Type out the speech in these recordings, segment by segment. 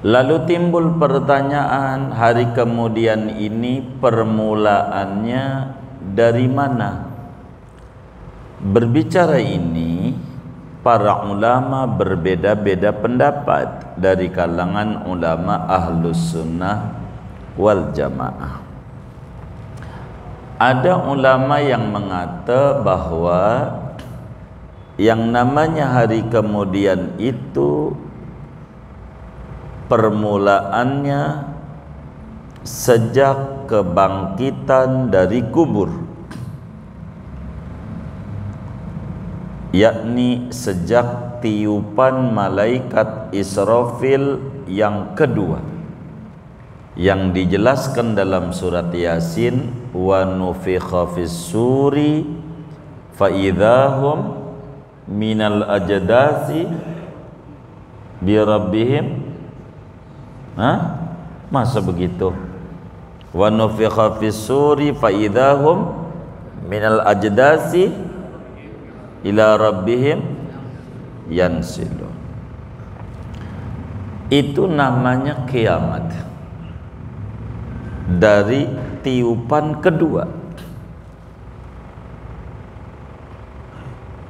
Lalu timbul pertanyaan, hari kemudian ini permulaannya dari mana? Berbicara ini, para ulama berbeda-beda pendapat dari kalangan ulama ahlus sunnah wal jamaah. Ada ulama yang mengata bahwa yang namanya hari kemudian itu permulaannya sejak kebangkitan dari kubur, yakni sejak tiupan malaikat Israfil yang kedua, yang dijelaskan dalam surat Yasin, wa nufikha fis suri fa idzahum minal ajdasi bi rabbihim. Masa begitu? Wa nufikha fis suri fa idzahum minal ajdasi ila rabbihim yansilun. Itu namanya kiamat, dari tiupan kedua.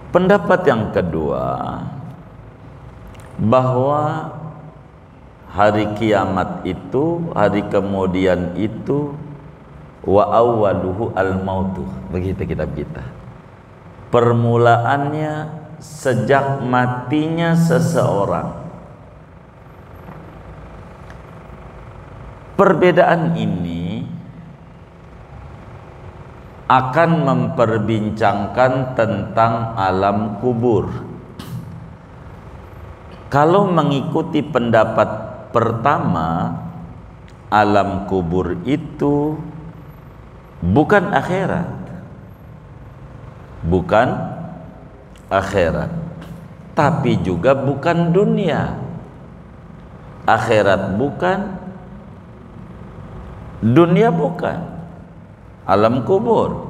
Pendapat yang kedua, bahwa hari kiamat itu, hari kemudian itu, wa awwaluhu al-mautu, begitu kitab kita. Permulaannya sejak matinya seseorang. Perbedaan ini akan memperbincangkan tentang alam kubur. Kalau mengikuti pendapat pertama, alam kubur itu bukan akhirat, bukan akhirat, tapi juga bukan dunia. Akhirat bukan, dunia bukan, alam kubur.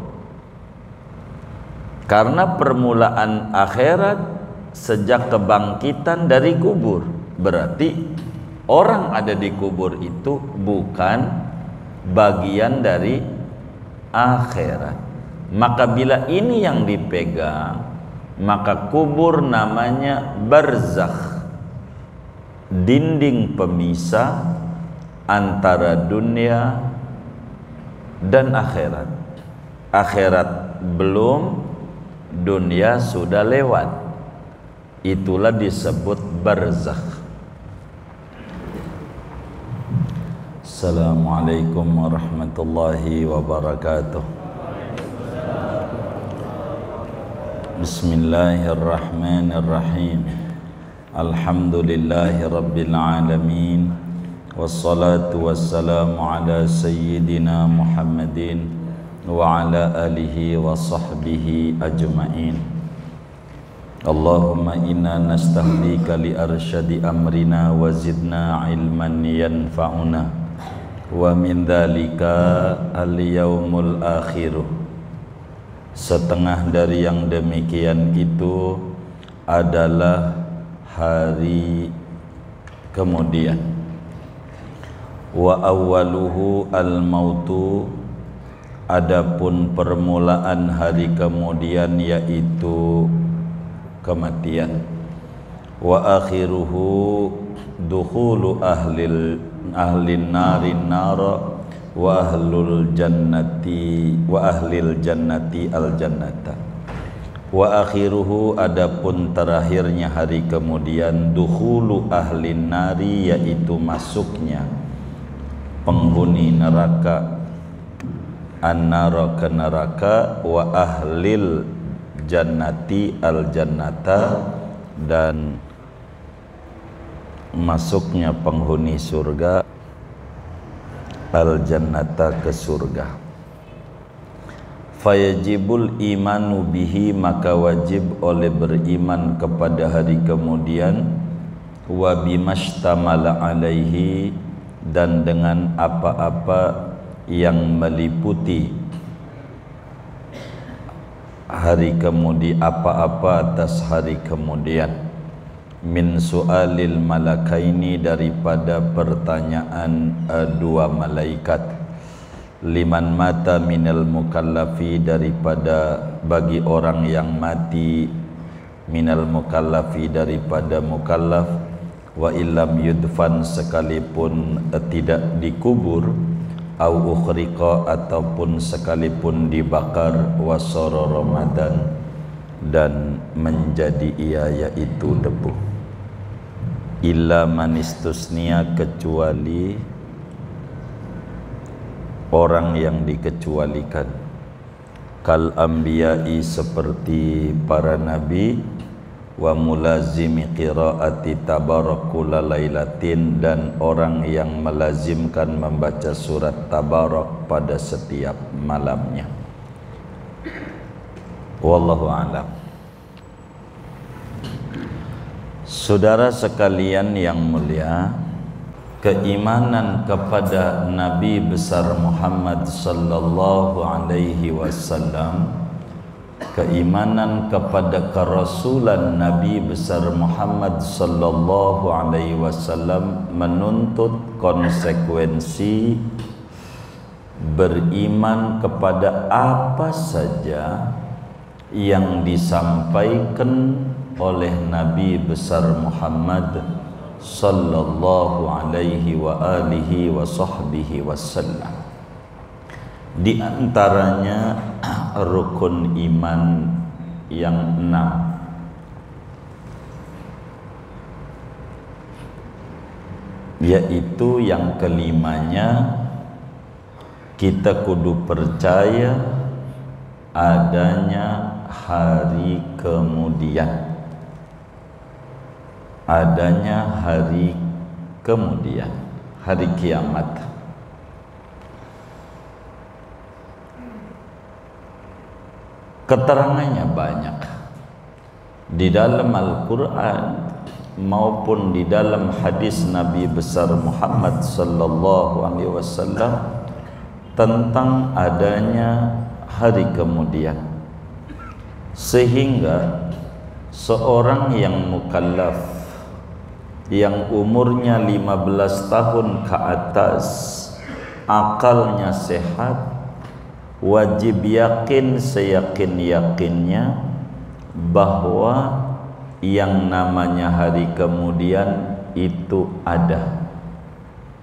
Karena permulaan akhirat sejak kebangkitan dari kubur, berarti orang ada di kubur itu bukan bagian dari akhirat. Maka bila ini yang dipegang, maka kubur namanya barzakh, dinding pemisah antara dunia dan akhirat. Akhirat belum, dunia sudah lewat. Itulah disebut barzakh. Assalamualaikum warahmatullahi wabarakatuh. Bismillahirrahmanirrahim. Alhamdulillahi rabbil alamin. Wassalatu wassalamu ala sayyidina Muhammadin wa ala alihi wa sahbihi ajma'in. Allahumma inna nastahdika li arsyadi amrina wa zidna ilman yanfa'una wa min dhalika al-yawmul akhiru. Setengah dari yang demikian itu adalah hari kemudian. Wa awwaluhu al-mautu, adapun permulaan hari kemudian yaitu kematian. Wa akhiruhu dukhulu ahlin narin nara wa ahlul jannati wa ahlil jannati al jannata. Wa akhiruhu, adapun terakhirnya hari kemudian, dukhulu ahlin nari, yaitu masuknya penghuni neraka, an-nara ke neraka, wa ahlil jannati al jannata, dan masuknya penghuni surga al jannata ke surga. Fayajibul imanu bihi, maka wajib oleh beriman kepada hari kemudian, wa bimastamala alaihi, dan dengan apa-apa yang meliputi hari kemudian, apa-apa atas hari kemudian, min su'alil malakaini, daripada pertanyaan dua malaikat, liman mata minal mukallafi, daripada bagi orang yang mati, minal mukallafi, daripada mukallaf, wa illam yudfan, sekalipun tidak dikubur, au ukhriqa, ataupun sekalipun dibakar, wasara Ramadan, dan menjadi ia yaitu debu. Illa manistusnia, kecuali orang yang dikecualikan, kal ambiyai, seperti para nabi, wa mulazimi qiraati tabarakula lailatin, dan orang yang melazimkan membaca surat tabarak pada setiap malamnya. Wallahu a'lam. Saudara sekalian yang mulia, keimanan kepada Nabi besar Muhammad sallallahu alaihi wasallam, keimanan kepada kerasulan Nabi besar Muhammad sallallahu alaihi wasallam menuntut konsekuensi beriman kepada apa saja yang disampaikan oleh Nabi besar Muhammad sallallahu alaihi wa alihi wa sahbihi wasallam. Di antaranya rukun iman yang 6, yaitu yang kelimanya, kita kudu percaya adanya hari kemudian, adanya hari kemudian, hari kiamat. Keterangannya banyak di dalam Al-Quran maupun di dalam hadis Nabi besar Muhammad sallallahu alaihi wasallam tentang adanya hari kemudian, sehingga seorang yang mukallaf yang umurnya 15 tahun ke atas, akalnya sehat, wajib yakin seyakin-yakinnya bahwa yang namanya hari kemudian itu ada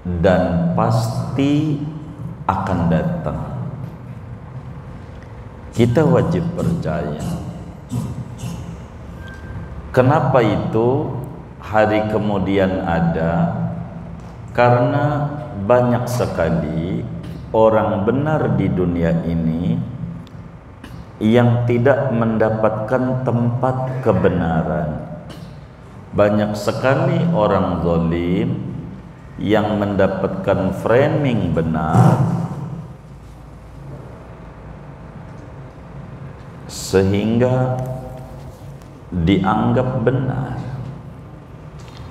dan pasti akan datang. Kita wajib percaya. Kenapa itu hari kemudian ada? Karena banyak sekali orang benar di dunia ini yang tidak mendapatkan tempat kebenaran. Banyak sekali orang zalim yang mendapatkan framing benar sehingga dianggap benar.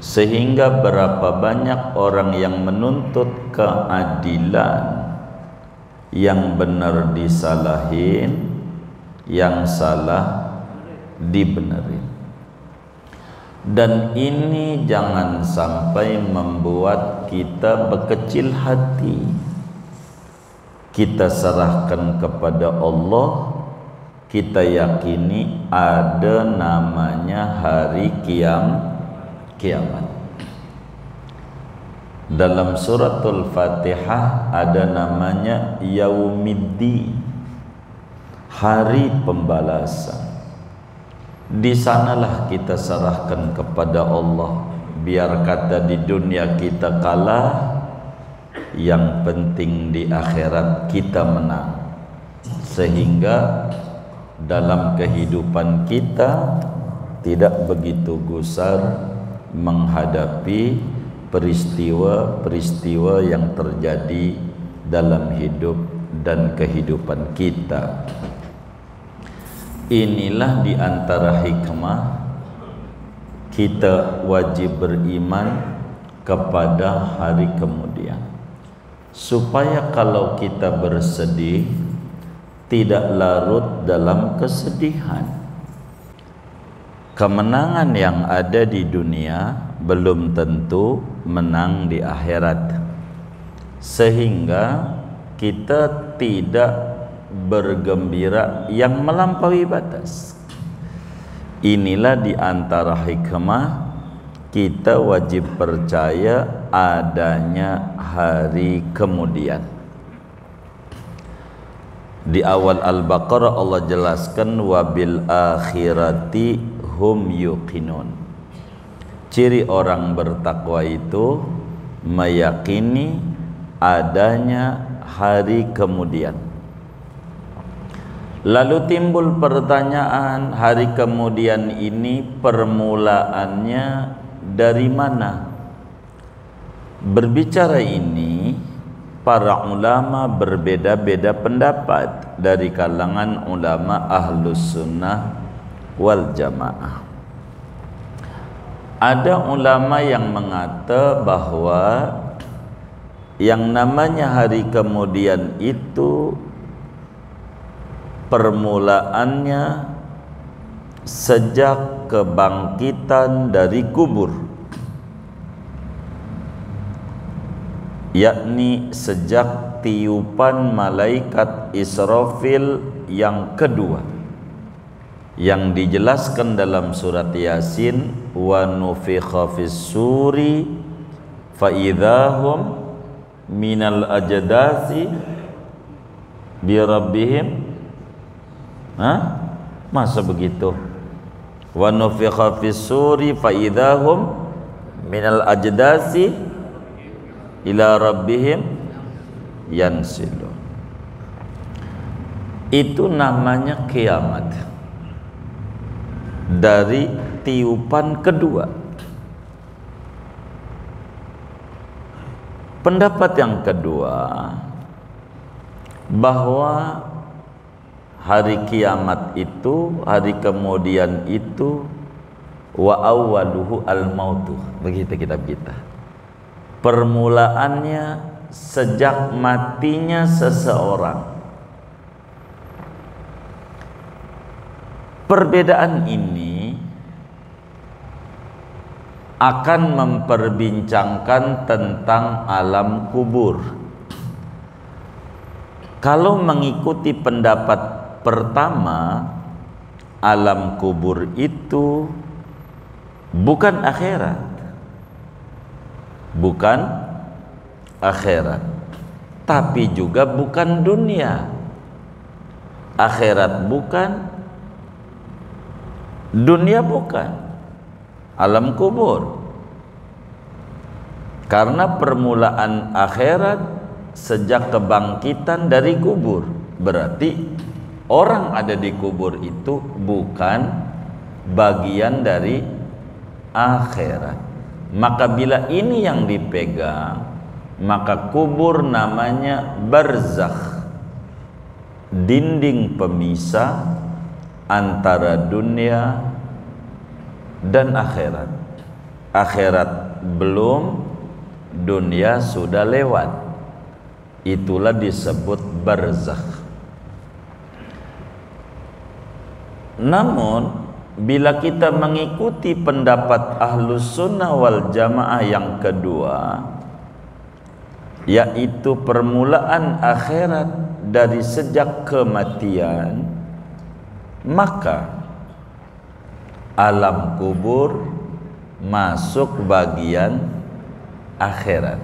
Sehingga berapa banyak orang yang menuntut keadilan, yang benar disalahin, yang salah dibenerin. Dan ini jangan sampai membuat kita berkecil hati. Kita serahkan kepada Allah, kita yakini ada namanya hari kiamat. Dalam suratul Fatihah ada namanya Yaumiddin, hari pembalasan. Di sanalah kita serahkan kepada Allah. Biar kata di dunia kita kalah, yang penting di akhirat kita menang. Sehingga dalam kehidupan kita tidak begitu gusar menghadapi peristiwa-peristiwa yang terjadi dalam hidup dan kehidupan kita. Inilah di antara hikmah kita wajib beriman kepada hari kemudian, supaya kalau kita bersedih tidak larut dalam kesedihan. kemenangan yang ada di dunia belum tentu menang di akhirat, sehingga kita tidak bergembira yang melampaui batas. Inilah di antara hikmah kita wajib percaya adanya hari kemudian. Di awal Al-Baqarah Allah jelaskan wabil akhirati hum yuqinun. Ciri orang bertakwa itu meyakini adanya hari kemudian. Lalu timbul pertanyaan, hari kemudian ini permulaannya dari mana? Berbicara ini, para ulama berbeda-beda pendapat dari kalangan ulama Ahlus Sunnah wal Jamaah. Ada ulama yang mengata bahwa yang namanya hari kemudian itu permulaannya sejak kebangkitan dari kubur, yakni sejak tiupan malaikat Israfil yang kedua, yang dijelaskan dalam surat Yasin, wa nufikha fis suri fa idzahum minal ajdasi bi rabbihim. Masa begitu? Wa nufikha fis suri fa idzahum minal ajdasi ila rabbihim yansilun. Itu namanya kiamat, dari tiupan kedua. Pendapat yang kedua, bahwa hari kiamat itu, hari kemudian itu, wa awwaluhu al-mautu, begitu kitab kita. Permulaannya sejak matinya seseorang. Perbedaan ini akan memperbincangkan tentang alam kubur. Kalau mengikuti pendapat pertama, alam kubur itu bukan akhirat, bukan akhirat, tapi juga bukan dunia. Akhirat bukan, dunia bukan, alam kubur. Karena permulaan akhirat sejak kebangkitan dari kubur, berarti orang ada di kubur itu bukan bagian dari akhirat. Maka bila ini yang dipegang, maka kubur namanya barzakh, dinding pemisah antara dunia dan akhirat. Akhirat belum, dunia sudah lewat. Itulah disebut barzakh. Namun bila kita mengikuti pendapat Ahlus Sunnah wal Jamaah yang kedua, yaitu permulaan akhirat dari sejak kematian, maka alam kubur masuk bagian akhirat.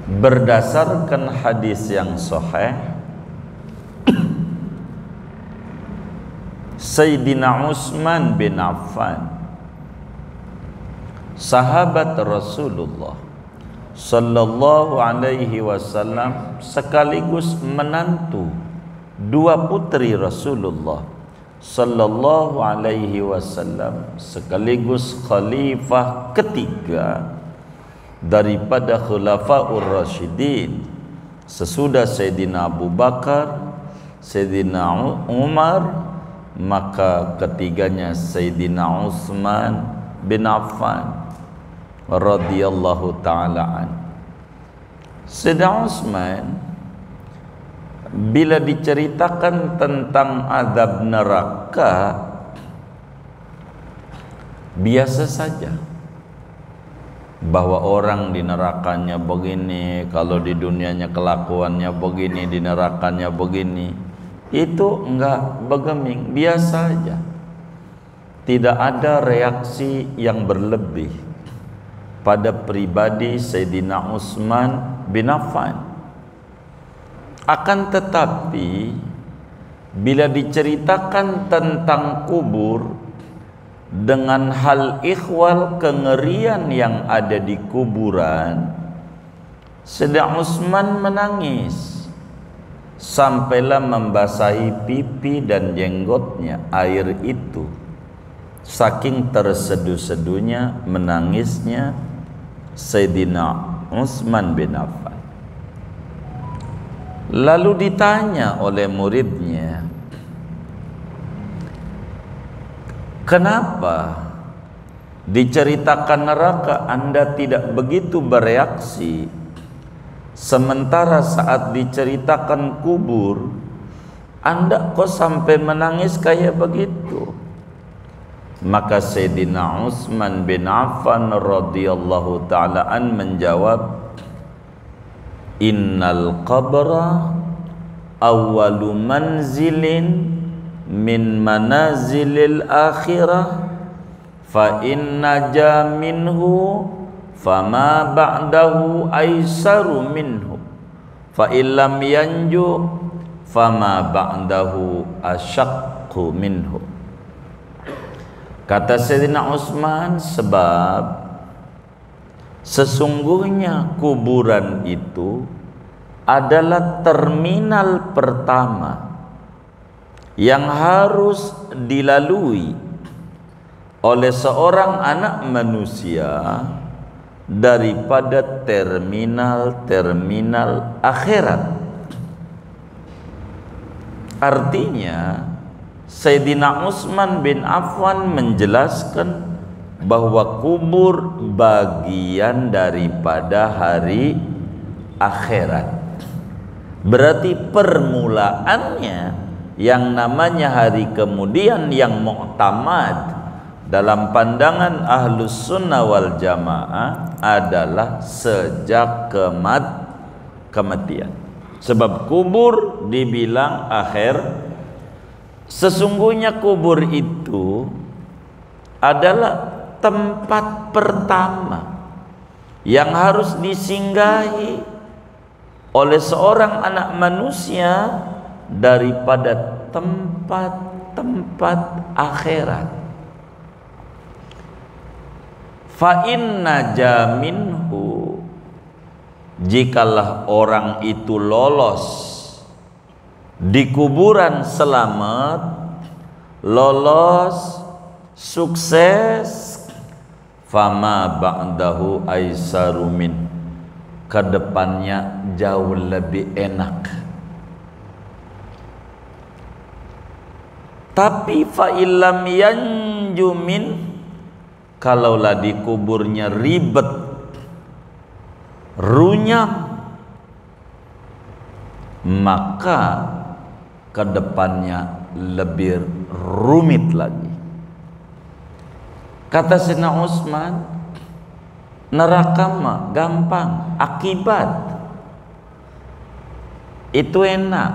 Berdasarkan hadis yang sahih, Sayyidina Utsman bin Affan, sahabat Rasulullah sallallahu alaihi wasallam, sekaligus menantu dua putri Rasulullah sallallahu alaihi wasallam, sekaligus khalifah ketiga daripada Khulafaur Rasyidin sesudah Sayyidina Abu Bakar, Sayyidina Umar, maka ketiganya Sayyidina Utsman bin Affan radhiyallahu ta'ala an. Sayyidina Utsman bila diceritakan tentang azab neraka, biasa saja bahwa orang di nerakanya begini, kalau di dunianya kelakuannya begini, di nerakanya begini. Itu enggak bergeming, biasa aja. Tidak ada reaksi yang berlebih pada pribadi Sayyidina Utsman bin Affan. Akan tetapi bila diceritakan tentang kubur dengan hal ikhwal, kengerian yang ada di kuburan, Sayyidina Utsman menangis sampailah membasahi pipi dan jenggotnya air itu. Saking terseduh-seduhnya menangisnya Sayyidina Utsman bin Affan. Lalu ditanya oleh muridnya, kenapa diceritakan neraka Anda tidak begitu bereaksi, sementara saat diceritakan kubur Anda kok sampai menangis kayak begitu? Maka Sayyidina Utsman bin Affan radhiyallahu ta'ala an menjawab, innal qabra awwalu manzilin min manazilil akhirah fa inna ja minhu fama ba'dahu aisaru minhu fa illam yanju fama ba'dahu asyaqqu minhu. Kata Sayyidina Utsman, sebab sesungguhnya kuburan itu adalah terminal pertama yang harus dilalui oleh seorang anak manusia daripada terminal-terminal akhirat. Artinya Sayyidina Utsman bin Affan menjelaskan bahwa kubur bagian daripada hari akhirat. Berarti permulaannya yang namanya hari kemudian yang mu'tamad dalam pandangan Ahlus Sunnah wal Jamaah adalah sejak kematian. Sebab kubur dibilang akhir. Sesungguhnya kubur itu adalah tempat pertama yang harus disinggahi oleh seorang anak manusia daripada tempat-tempat akhirat. Fa inna jaminhu, jikalah orang itu lolos di kuburan selamat, lolos sukses, fama ba'dahu aisaru min, kedepannya jauh lebih enak. Tapi fa illam yanjumin, kalaulah di kuburnya ribet, runyam, maka kedepannya lebih rumit lagi. Kata Sayyidina Utsman, neraka mah gampang, akibat itu enak.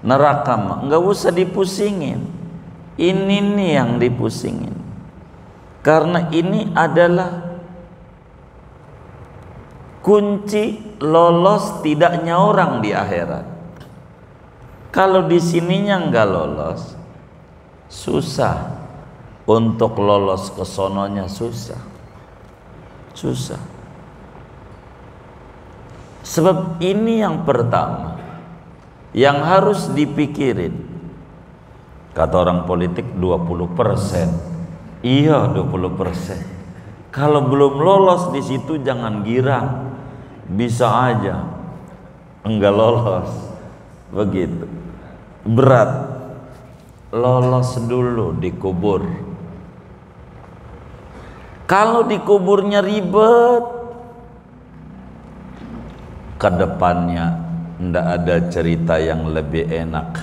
Neraka mah nggak usah dipusingin. Ini nih yang dipusingin, karena ini adalah kunci lolos tidaknya orang di akhirat. Kalau di sininya nggak lolos, susah untuk lolos ke sononya, susah. Sebab ini yang pertama yang harus dipikirin. Kata orang politik 20%. Iya 20%. Kalau belum lolos di situ jangan girang. Bisa aja enggak lolos. Begitu. Berat. Lolos dulu dikubur. Kalau dikuburnya ribet, kedepannya ndak ada cerita yang lebih enak,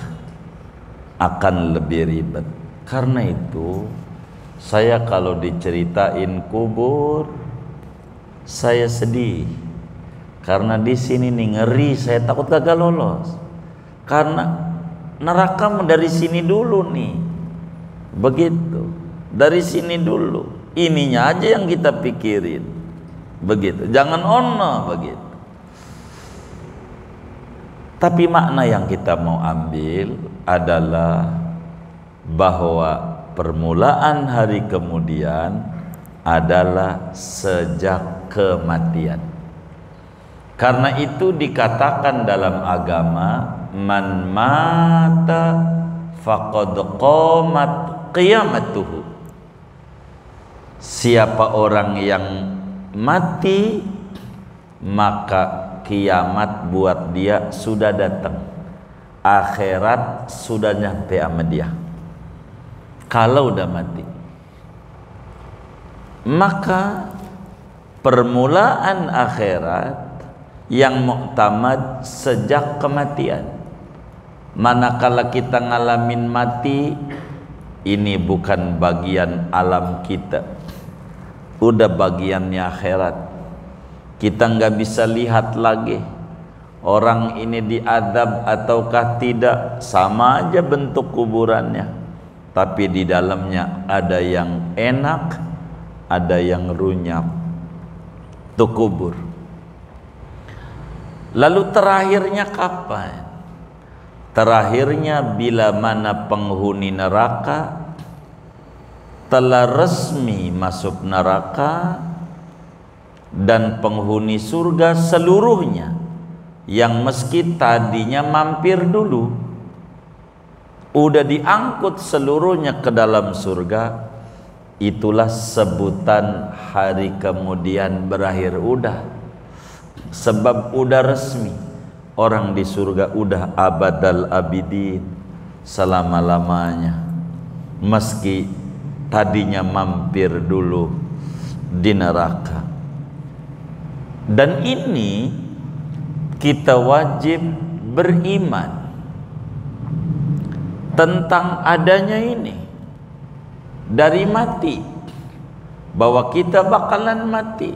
akan lebih ribet. Karena itu Saya kalau diceritain kubur, saya sedih. Karena di sini nih ngeri, saya takut gagal lolos. Karena neraka dari sini dulu nih. Begitu. Dari sini dulu. Ininya aja yang kita pikirin. Begitu. Jangan ono begitu. Tapi makna yang kita mau ambil adalah bahwa permulaan hari kemudian adalah sejak kematian. Karena itu dikatakan dalam agama, man mata faqad qamat qiyamatuhu. Siapa orang yang mati, maka kiamat buat dia sudah datang. Akhirat sudah nyampe sama dia. Kalau udah mati, maka permulaan akhirat yang muktamad sejak kematian. Manakala kita ngalamin mati, ini bukan bagian alam kita, udah bagiannya akhirat. Kita nggak bisa lihat lagi orang ini diadab ataukah tidak, sama aja bentuk kuburannya, tapi di dalamnya ada yang enak, ada yang runyam. Itu kubur. Lalu terakhirnya kapan? Terakhirnya bila mana penghuni neraka telah resmi masuk neraka dan penghuni surga seluruhnya yang meski tadinya mampir dulu udah diangkut seluruhnya ke dalam surga. Itulah sebutan hari kemudian berakhir. Udah, sebab udah resmi orang di surga, udah abadal abidin, selama-lamanya, meski tadinya mampir dulu di neraka. Dan ini kita wajib beriman tentang adanya ini dari mati, bahwa kita bakalan mati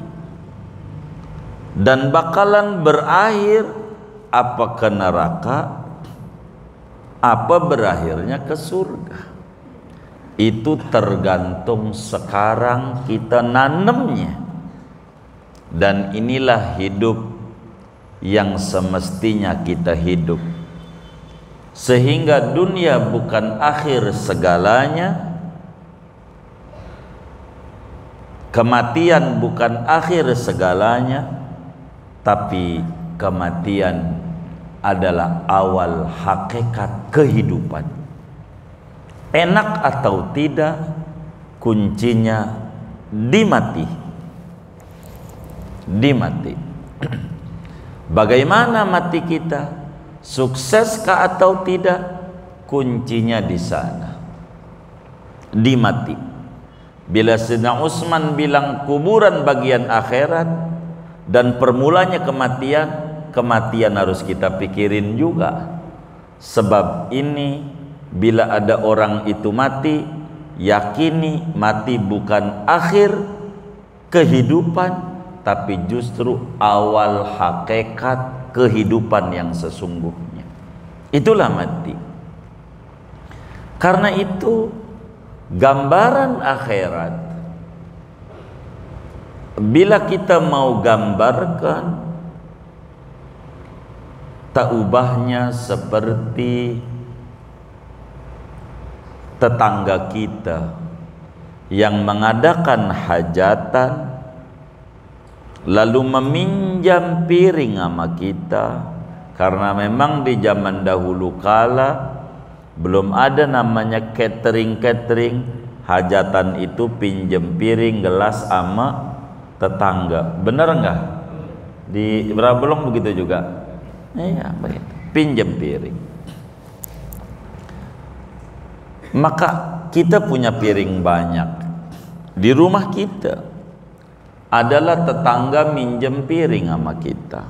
dan bakalan berakhir apa ke neraka, apa berakhirnya ke surga. Itu tergantung sekarang kita nanemnya. Dan inilah hidup yang semestinya kita hidup, sehingga dunia bukan akhir segalanya, kematian bukan akhir segalanya, tapi kematian adalah awal hakikat kehidupan. Enak atau tidak, kuncinya di mati. Di mati. Bagaimana mati kita? Sukseskah atau tidak? Kuncinya di sana. Di mati. Bila Sayyidina Utsman bilang kuburan bagian akhirat dan permulanya kematian, kematian harus kita pikirin juga. Sebab ini bila ada orang itu mati, yakini mati bukan akhir kehidupan, tapi justru awal hakikat kehidupan yang sesungguhnya. Itulah mati. Karena itu gambaran akhirat, bila kita mau gambarkan, tak ubahnya seperti tetangga kita yang mengadakan hajatan lalu meminjam piring sama kita, karena memang di zaman dahulu kala belum ada namanya catering. Hajatan itu pinjam piring gelas sama tetangga. Bener enggak? Di Berabelong begitu juga. Iya, begitu. Pinjam piring. Maka kita punya piring banyak di rumah kita. Adalah tetangga minjem piring sama kita.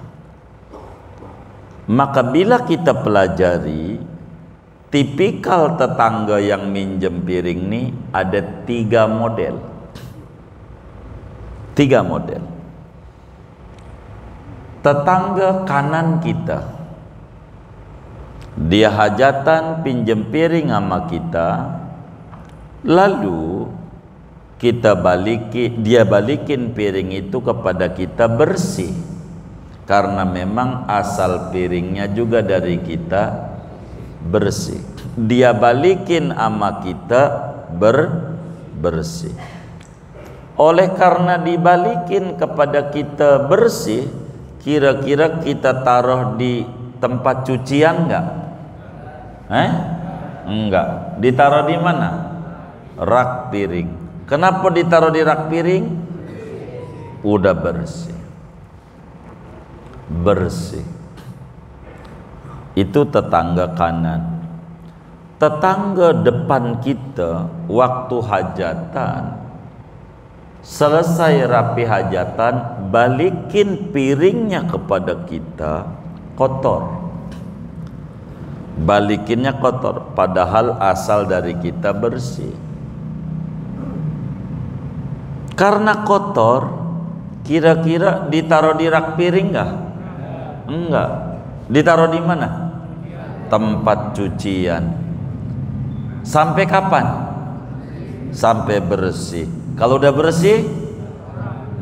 Maka bila kita pelajari tipikal tetangga yang minjem piring nih ada 3 model. 3 model. Tetangga kanan kita, dia hajatan pinjem piring sama kita, lalu dia balikin piring itu kepada kita bersih, karena memang asal piringnya juga dari kita bersih. Dia balikin sama kita bersih. Oleh karena dibalikin kepada kita bersih, kira-kira kita taruh di tempat cucian enggak? Enggak. Ditaruh di mana? Rak piring. Kenapa ditaruh di rak piring? Udah bersih. Bersih. Itu tetangga kanan. Tetangga depan kita waktu hajatan, selesai rapi hajatan, balikin piringnya kepada kita kotor. Balikinnya kotor, padahal asal dari kita bersih. Karena kotor, kira-kira ditaruh di rak piring enggak? Enggak. Ditaruh di mana? Tempat cucian. Sampai kapan? Sampai bersih. Kalau udah bersih,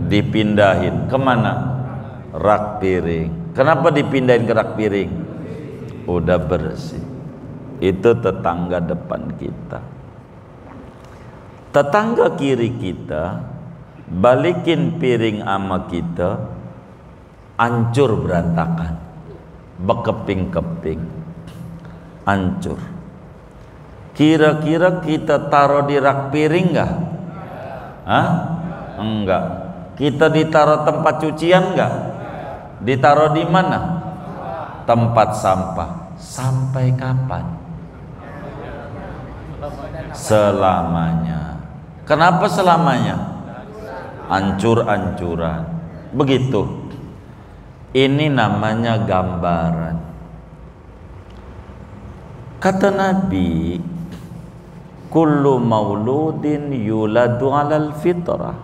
dipindahin kemana? Rak piring. Kenapa dipindahin ke rak piring? Udah bersih. Itu tetangga depan kita. Tetangga kiri kita balikin piring ama kita, hancur berantakan, bekeping-keping, hancur. Kira-kira kita taruh di rak piring enggak? Enggak. Kita ditaruh tempat cucian enggak? Ditaruh di mana? Tempat sampah. Sampai kapan? Selamanya. Kenapa selamanya? Hancur-hancuran. Begitu. Ini namanya gambaran. Kata Nabi, kullu mauludin yuladu alal fitrah.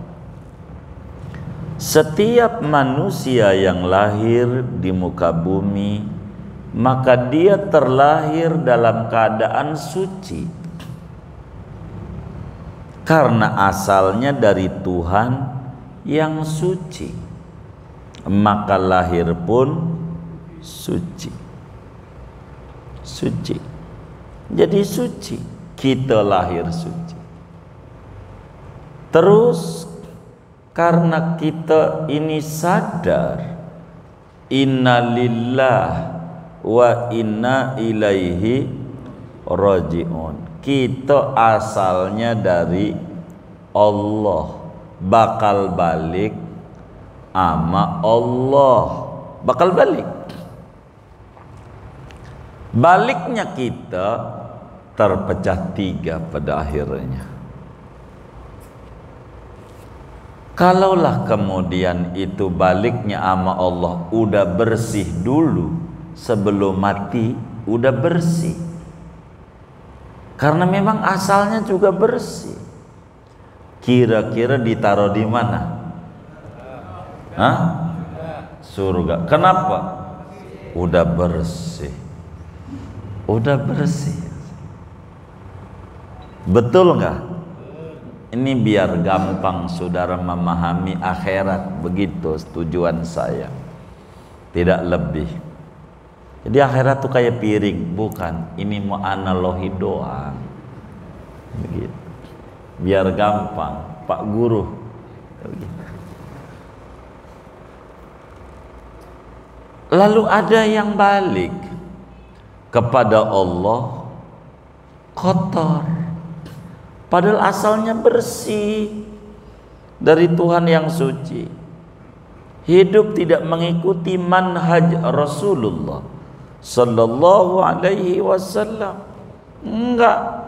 Setiap manusia yang lahir di muka bumi, maka dia terlahir dalam keadaan suci, karena asalnya dari Tuhan yang suci, maka lahir pun suci. Suci. Jadi suci. Kita lahir suci. Terus karena kita ini sadar inna lillah wa inna ilaihi rajiun, kita asalnya dari Allah, bakal balik ama Allah, bakal balik. Baliknya kita terpecah 3 pada akhirnya. Kalaulah kemudian itu baliknya ama Allah udah bersih dulu, sebelum mati udah bersih, karena memang asalnya juga bersih, kira-kira ditaruh di mana? Surga. Kenapa? Udah bersih. Udah bersih. Betul nggak? Ini biar gampang saudara memahami akhirat, begitu tujuan saya, tidak lebih. Jadi akhirat tuh kayak piring, bukan. Ini mau analogi doang, begitu. Biar gampang, Pak Guru. Begitu. Lalu ada yang balik kepada Allah kotor, padahal asalnya bersih dari Tuhan yang suci. Hidup tidak mengikuti manhaj Rasulullah sallallahu alaihi wasallam. Enggak.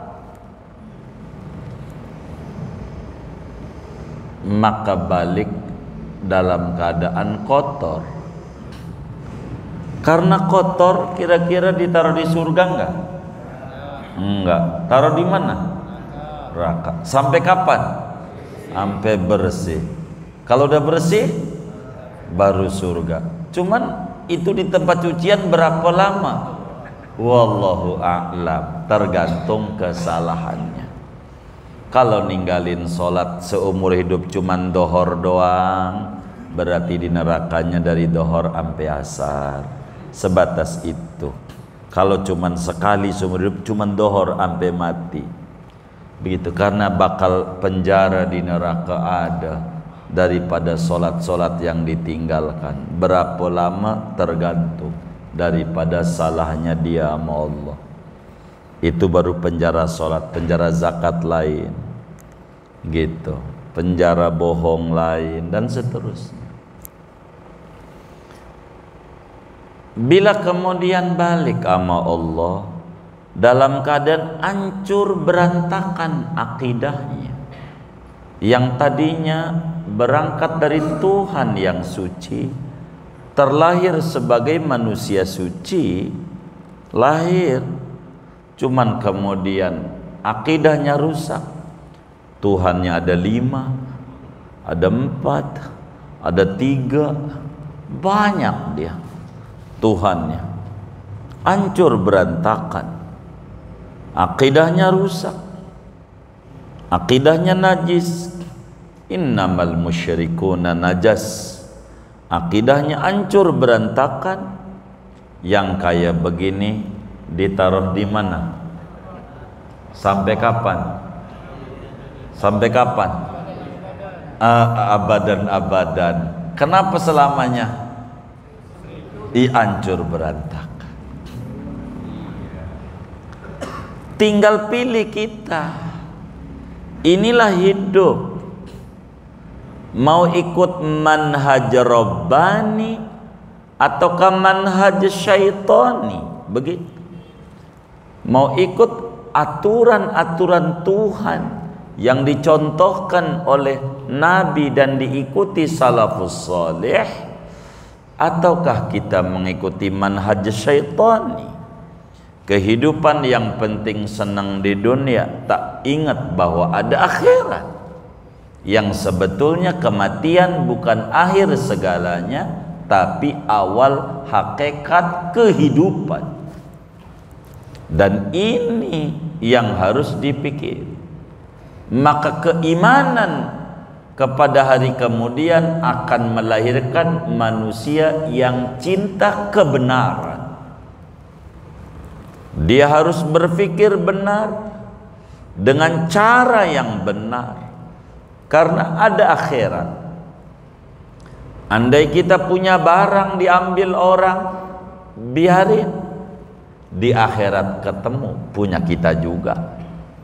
Maka balik dalam keadaan kotor. Karena kotor, kira-kira ditaruh di surga enggak? Enggak. Taruh di mana? Neraka. Sampai kapan? Sampai bersih. Kalau udah bersih baru surga. Cuman itu di tempat cucian berapa lama? Wallahu a'lam, tergantung kesalahannya. Kalau ninggalin sholat seumur hidup cuman dohor doang, berarti di nerakanya dari dohor sampai asar, sebatas itu. Kalau cuman sekali seumur hidup cuman dohor sampai mati, begitu. Karena bakal penjara di neraka ada daripada sholat-sholat yang ditinggalkan. Berapa lama tergantung daripada salahnya dia sama Allah. Itu baru penjara sholat. Penjara zakat lain, gitu. Penjara bohong lain, dan seterusnya. Bila kemudian balik sama Allah dalam keadaan hancur berantakan akidahnya, yang tadinya berangkat dari Tuhan yang suci, terlahir sebagai manusia suci, lahir, cuman kemudian akidahnya rusak. Tuhannya ada 5, ada 4, ada 3, banyak dia Tuhannya, hancur berantakan, akidahnya rusak, akidahnya najis. Innamal musyrikuna najas, akidahnya hancur berantakan. Yang kayak begini ditaruh di mana? Sampai kapan? Sampai kapan? Abadan-abadan. Kenapa selamanya? Hancur berantakan. Tinggal pilih kita. Inilah hidup. Mau ikut manhaj Rabbani ataukah manhaj syaitani? Begitu. Mau ikut aturan-aturan Tuhan yang dicontohkan oleh Nabi dan diikuti salafus salih, ataukah kita mengikuti manhaj syaitani? Kehidupan yang penting senang di dunia, tak ingat bahwa ada akhirat, yang sebetulnya kematian bukan akhir segalanya, tapi awal hakikat kehidupan. Dan ini yang harus dipikir. Maka keimanan kepada hari kemudian akan melahirkan manusia yang cinta kebenaran. Dia harus berpikir benar dengan cara yang benar, karena ada akhirat. Andai kita punya barang diambil orang, biarin, di akhirat ketemu punya kita juga.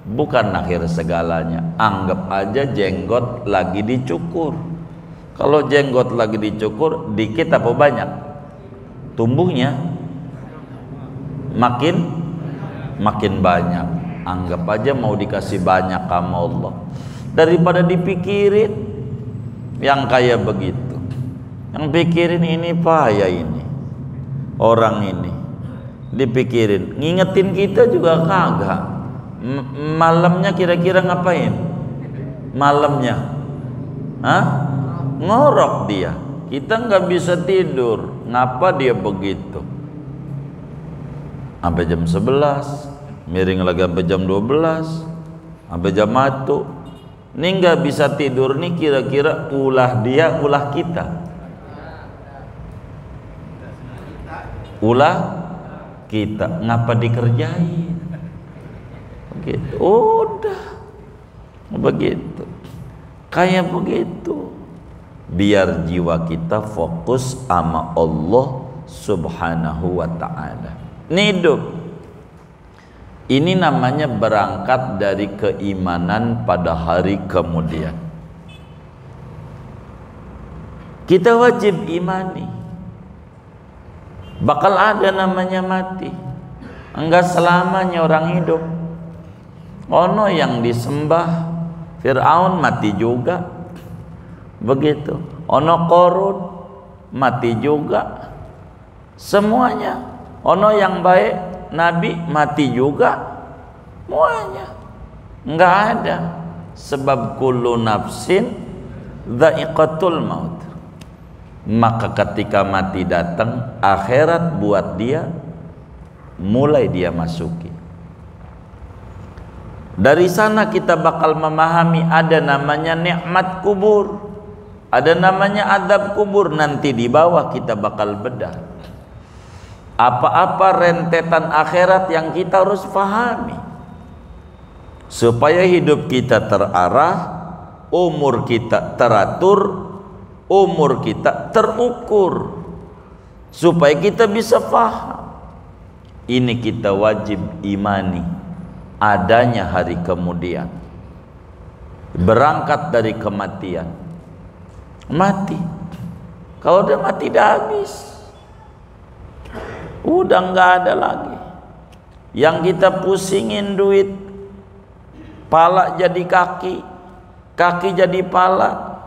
Bukan akhir segalanya. Anggap aja jenggot lagi dicukur. Kalau jenggot lagi dicukur, dikit apa banyak? Tumbuhnya makin banyak. Anggap aja mau dikasih banyak sama Allah, daripada dipikirin yang kayak begitu. Yang pikirin ini payah, ini orang ini dipikirin, ngingetin kita juga kagak. Malamnya kira-kira ngapain? Malamnya ngorok dia. Kita nggak bisa tidur. Ngapa dia begitu? Sampai jam 11, miring lagi sampai jam 12, sampai jam 1. Ini nggak bisa tidur nih, kira-kira ulah dia, ulah kita. Ulah kita. Ngapa dikerjain? Begitu. Udah begitu, kayak begitu. Biar jiwa kita fokus sama Allah subhanahu wa ta'ala. Ini hidup. Ini namanya berangkat dari keimanan pada hari kemudian. Kita wajib imani bakal ada namanya mati. Enggak selamanya orang hidup. Ono yang disembah Fir'aun mati juga, begitu. Ono Korun mati juga, semuanya. Ono yang baik Nabi mati juga, Semuanya. Enggak ada. Sebab kullu nafsin dha'iqatul maut. Maka ketika mati datang, akhirat buat dia mulai dia masuki. Dari sana kita bakal memahami ada namanya nikmat kubur, ada namanya adab kubur. Nanti di bawah kita bakal bedah apa-apa rentetan akhirat yang kita harus pahami supaya hidup kita terarah, umur kita teratur, umur kita terukur, supaya kita bisa paham. Ini kita wajib imani adanya hari kemudian, berangkat dari kematian. Mati, kalau udah mati dah habis, udah nggak ada lagi. Yang kita pusingin duit, pala jadi kaki, kaki jadi pala.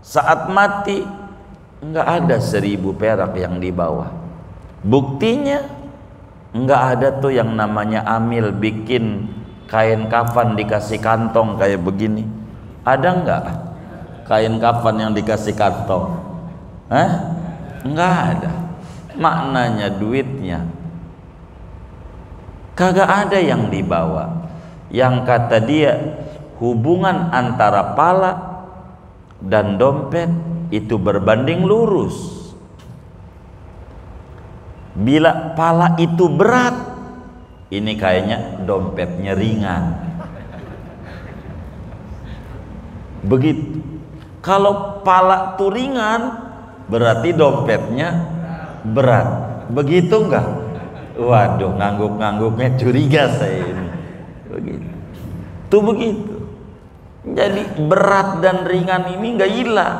Saat mati nggak ada 1000 perak yang dibawa. Buktinya nggak ada tuh yang namanya amil bikin kain kafan dikasih kantong kayak begini. Ada nggak kain kafan yang dikasih kantong? Nggak ada. Maknanya duitnya kagak ada yang dibawa. Yang kata dia hubungan antara pala dan dompet itu berbanding lurus. Bila pala itu berat, ini kayaknya dompetnya ringan. Begitu. Kalau pala itu ringan, berarti dompetnya berat. Begitu enggak? Waduh, ngangguk-ngangguknya curiga saya ini. Begitu. Tuh begitu. Jadi berat dan ringan ini enggak hilang.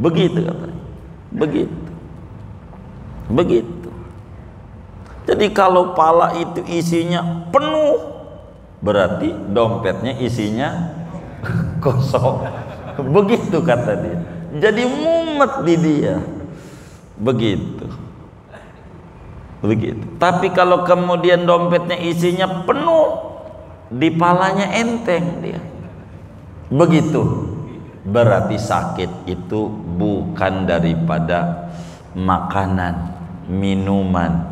Begitu katanya. Begitu. Begitu. Jadi kalau pala itu isinya penuh, berarti dompetnya isinya kosong. Begitu kata dia. Jadi mumet di dia. Begitu. Begitu. Tapi kalau kemudian dompetnya isinya penuh, di palanya enteng dia. Begitu. Berarti sakit itu bukan daripada makanan, minuman,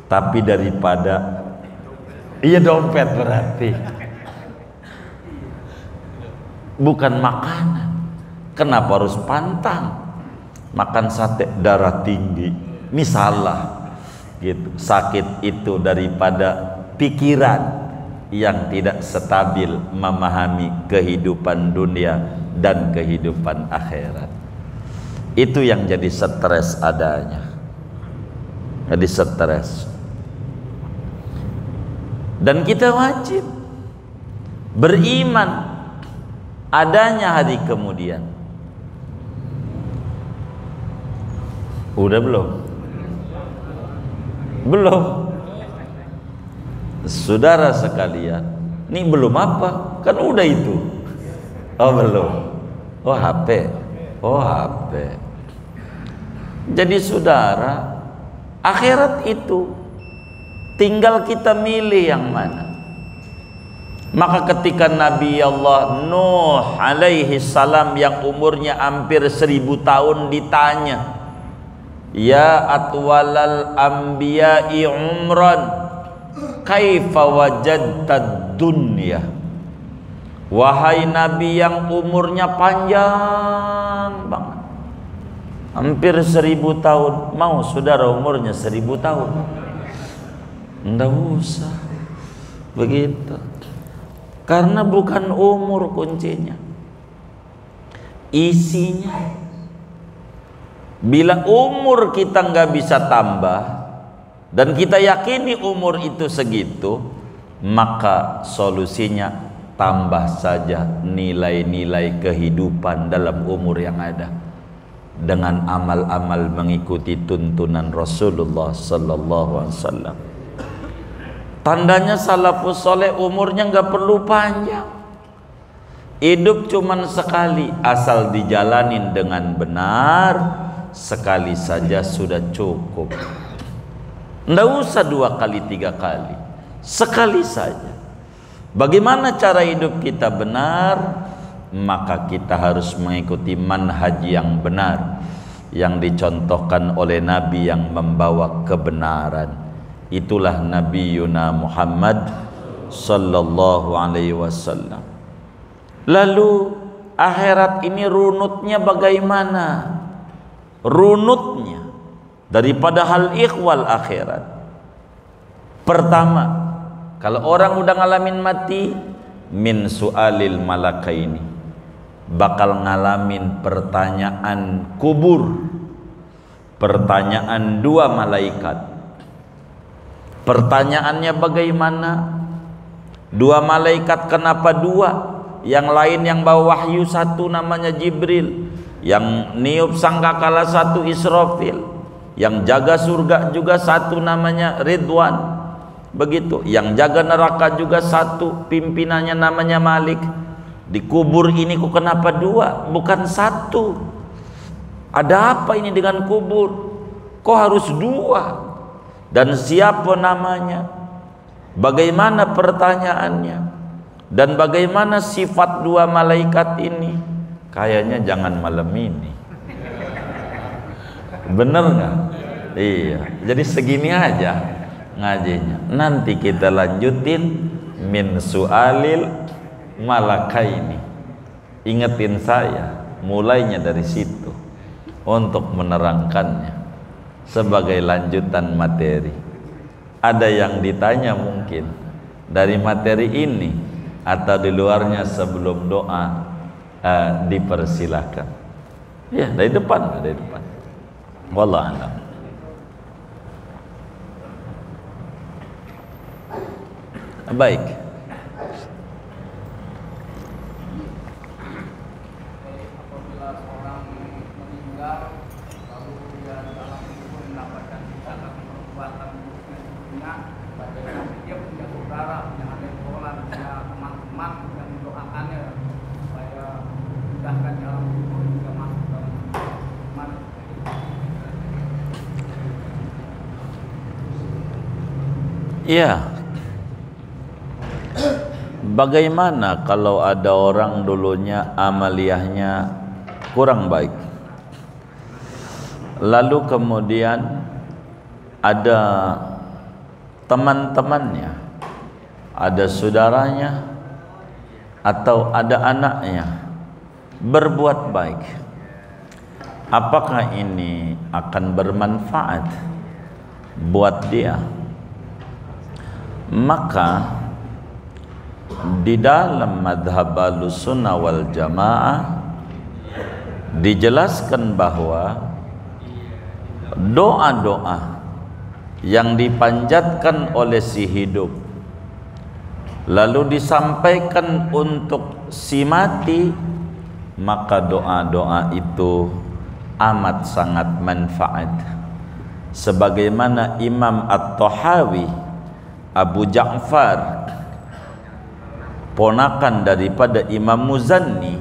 tapi daripada dompet berarti. Bukan makanan. Kenapa harus pantang? Makan sate darah tinggi. Misalnya gitu. Sakit itu daripada pikiran yang tidak stabil memahami kehidupan dunia dan kehidupan akhirat. Itu yang jadi stres adanya. Jadi stres. Dan kita wajib beriman adanya hari kemudian. Udah belum? Belum. Saudara sekalian, ini belum apa? Kan udah itu. Oh belum. Oh HP. Oh HP. Jadi saudara, akhirat itu tinggal kita milih yang mana. Maka ketika Nabi Allah Nuh alaihi salam yang umurnya hampir 1000 tahun ditanya, ya atwalal anbiya'i umran kaifa wajadtad dunya, wahai Nabi yang umurnya panjang banget, hampir 1000 tahun, mau saudara umurnya 1000 tahun? Nggak usah begitu. Karena bukan umur kuncinya, isinya. Bila umur kita nggak bisa tambah dan kita yakini umur itu segitu, maka solusinya tambah saja nilai-nilai kehidupan dalam umur yang ada dengan amal-amal mengikuti tuntunan Rasulullah sallallahu alaihi wasallam. Tandanya salafus soleh umurnya nggak perlu panjang. Hidup cuman sekali, asal dijalanin dengan benar, sekali saja sudah cukup. Nggak usah 2 kali 3 kali, sekali saja. Bagaimana cara hidup kita benar? Maka kita harus mengikuti manhaj yang benar yang dicontohkan oleh Nabi yang membawa kebenaran. Itulah Nabi Yuna Muhammad sallallahu alaihi wasallam. Lalu akhirat ini runutnya bagaimana? Runutnya daripada hal ikhwal akhirat. Pertama, kalau orang udah ngalamin mati, min su'alil malakaini, bakal ngalamin pertanyaan kubur, pertanyaan dua malaikat. Pertanyaannya bagaimana? Dua malaikat, kenapa dua? Yang lain yang bawa wahyu satu namanya Jibril, yang niup sangkakala satu Israfil, yang jaga surga juga satu namanya Ridwan. Begitu, yang jaga neraka juga satu, pimpinannya namanya Malik. Di kubur ini kok kenapa dua, bukan satu? Ada apa ini dengan kubur? Kok harus dua? Dan siapa namanya? Bagaimana pertanyaannya? Dan bagaimana sifat dua malaikat ini? Kayaknya jangan malam ini. Bener nggak? Iya. Jadi segini aja ngajinya. Nanti kita lanjutin min su'alil malakaini. Ingetin saya, mulainya dari situ untuk menerangkannya sebagai lanjutan materi. Ada yang ditanya mungkin dari materi ini atau di luarnya sebelum doa, dipersilahkan. Ya, dari depan, dari depan. Wallahu a'lam. Baik. Apabila seorang meninggal lalu dia dalam kubur mendapatkan catatan perbuatan buruknya, bagaimana dia punya saudara, punya adik sekolah, punya teman-teman yang mendoakannya supaya mudahkan dalam kubur juga masuk dalam iman. Iya. Bagaimana kalau ada orang dulunya amaliyahnya kurang baik, lalu kemudian ada teman-temannya, ada saudaranya, atau ada anaknya berbuat baik, apakah ini akan bermanfaat buat dia? Maka di dalam madhab Ahlussunnah wal Jamaah dijelaskan bahwa doa-doa yang dipanjatkan oleh si hidup lalu disampaikan untuk si mati, maka doa-doa itu amat sangat manfaat. Sebagaimana Imam At-Tahawi, Abu Ja'far, ponakan daripada Imam Muzanni,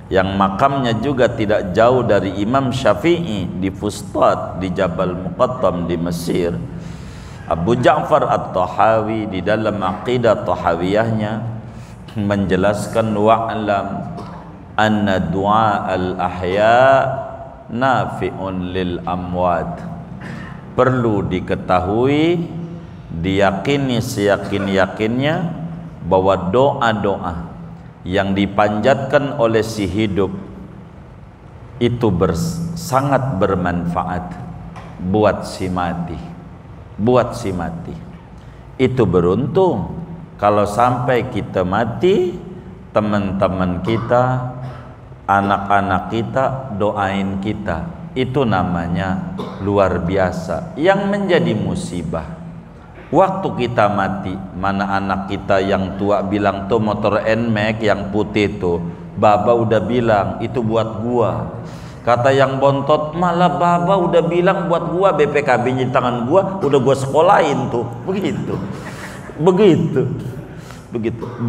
yang makamnya juga tidak jauh dari Imam Syafi'i di Fustat di Jabal Muqattam di Mesir. Abu Ja'far At-Tahawi di dalam aqidah Tahawiyahnya menjelaskan wa'lam anna du'a al-ahya nafi'un lil amwat. Perlu diketahui, diyakini seyakin-yakinnya bahwa doa-doa yang dipanjatkan oleh si hidup itu sangat bermanfaat buat si mati. Buat si mati itu beruntung kalau sampai kita mati, teman-teman kita, anak-anak kita doain kita. Itu namanya luar biasa. Yang menjadi musibah, waktu kita mati, mana anak kita yang tua bilang tuh motor NMAX yang putih tuh, baba udah bilang itu buat gua. Kata yang bontot, malah baba udah bilang buat gua, BPKB di tangan gua, udah gua sekolahin tuh. Begitu.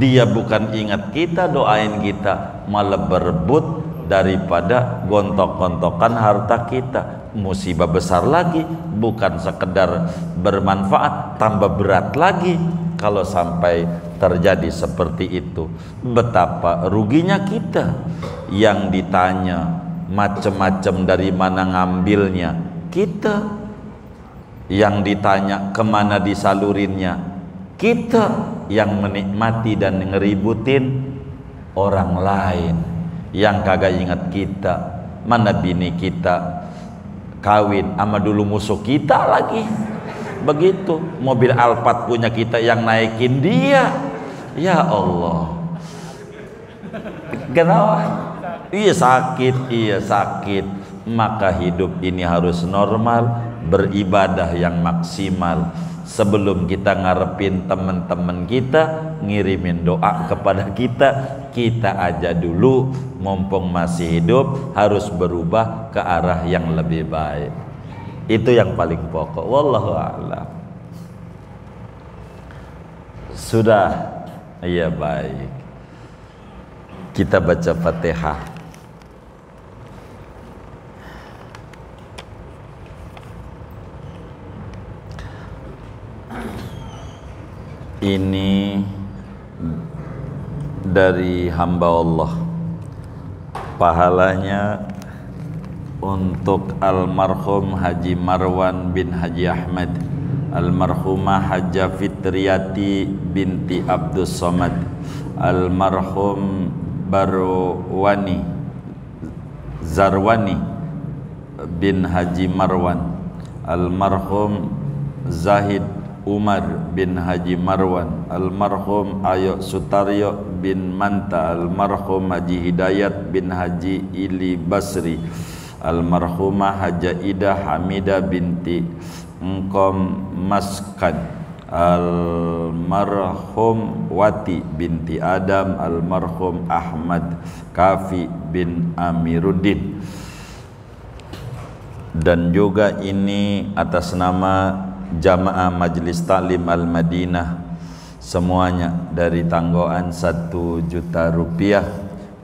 Dia bukan ingat kita, doain kita, malah berebut daripada gontok-gontokan harta kita. Musibah besar lagi, bukan sekedar bermanfaat, tambah berat lagi kalau sampai terjadi seperti itu. Betapa ruginya kita yang ditanya macam-macam dari mana ngambilnya, kita yang ditanya kemana disalurinnya, kita yang menikmati dan ngeributin orang lain yang kagak ingat kita. Mana bini kita kawin sama dulu musuh kita lagi, begitu. Mobil Alphard punya kita yang naikin dia. Ya Allah, kenapa? Iya sakit. Maka hidup ini harus normal, beribadah yang maksimal. Sebelum kita ngarepin teman-teman kita ngirimin doa kepada kita, kita aja dulu mumpung masih hidup harus berubah ke arah yang lebih baik. Itu yang paling pokok. Wallahu a'lam. Sudah? Iya, baik. Kita baca Fatihah. Ini dari hamba Allah, pahalanya untuk almarhum Haji Marwan bin Haji Ahmad, almarhumah Hajjah Fitriyati binti Abdus Somad, almarhum Zarwani bin Haji Marwan, almarhum Zahid Umar bin Haji Marwan, almarhum Ayo Sutaryo bin Manta, almarhum Haji Hidayat bin Haji Ili Basri, almarhumah Haja Ida Hamida binti Engkom Maskan, almarhum Wati binti Adam, almarhum Ahmad Kafi bin Amiruddin. Dan juga ini atas nama Jamaah Majelis Taklim Al-Madinah, semuanya dari tanggoan 1 juta rupiah.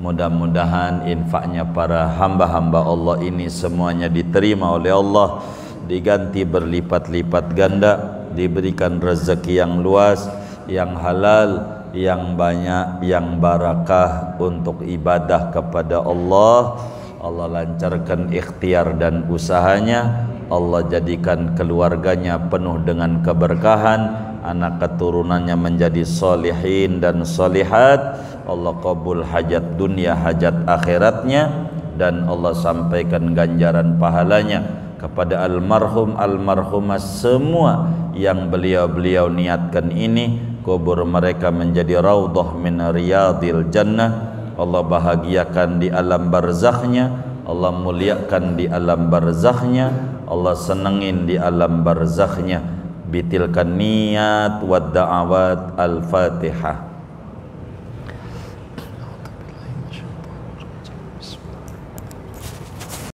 Mudah-mudahan infaknya para hamba-hamba Allah ini semuanya diterima oleh Allah, diganti berlipat-lipat ganda, diberikan rezeki yang luas, yang halal, yang banyak, yang barakah untuk ibadah kepada Allah. Allah lancarkan ikhtiar dan usahanya, Allah jadikan keluarganya penuh dengan keberkahan, anak keturunannya menjadi solihin dan solihat. Allah kabul hajat dunia, hajat akhiratnya, dan Allah sampaikan ganjaran pahalanya kepada almarhum almarhumah semua yang beliau niatkan ini. Kubur mereka menjadi raudhah min riyadil jannah. Allah bahagiakan di alam barzakhnya, Allah muliakan di alam barzakhnya, Allah senengin di alam barzakhnya. Bitilkan niat wa da'awat. Al-Fatihah.